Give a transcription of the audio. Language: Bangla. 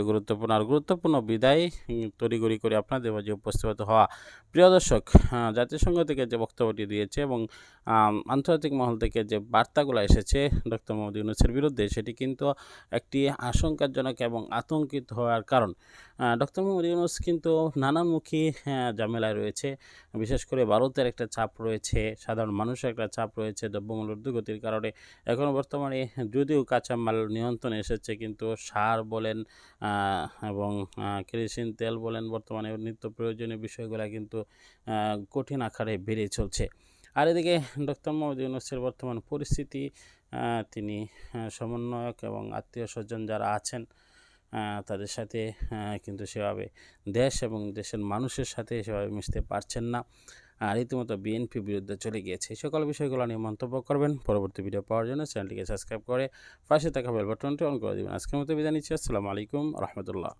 গুরুত্বপূর্ণ বিদায় তড়িঘড়ি করে আপনাদের মাঝে উপস্থাপিত হওয়া। প্রিয় দর্শক, জাতিসংঘ থেকে যে বক্তব্যটি দিয়েছে এবং আন্তর্জাতিক মহল থেকে যে বার্তাগুলো এসেছে ডক্টর মোহাম্মদ ইউনূসের বিরুদ্ধে, সেটি কিন্তু একটি আশঙ্কাজনক এবং আতঙ্কিত হওয়ার কারণ। ডক্টর মোহাম্মদ ইউনূস কিন্তু নানামুখী ঝামেলায় রয়েছে। বিশেষ করে ভারতের একটা চাপ রয়েছে, সাধারণ মানুষের একটা চাপ রয়েছে দ্রব্যমূল্য ঊর্ধ্বগতির কারণে। এখনও বর্তমানে যদিও কাঁচামাল নিয়ন্ত্রণে এসেছে, কিন্তু সার বলেন এবং কেরোসিন তেল বলেন, বর্তমানে নিত্য প্রয়োজনীয় বিষয়গুলো কিন্তু কঠিন আকারে বেড়ে চলছে। আর এদিকে ডক্টর মোহাম্মদ ইউনূসের বর্তমান পরিস্থিতি, তিনি সমন্বয়ক এবং আত্মীয় স্বজন যারা আছেন তাদের সাথে কিন্তু সেভাবে দেশ এবং দেশের মানুষের সাথে সেভাবে মিশতে পারছেন না। আর রীতিমতো বিএনপি বিরুদ্ধে চলে গিয়েছে। এই সকল বিষয়গুলো নিয়ে মন্তব্য করবেন। পরবর্তী ভিডিও পাওয়ার জন্য চ্যানেলটিকে সাবস্ক্রাইব করে পাশে থাকা বেল বাটনটি অন করে দেবেন। আজকের মতো বিদায় নিচ্ছি। আসসালামু আলাইকুম রহমতুল্লাহ।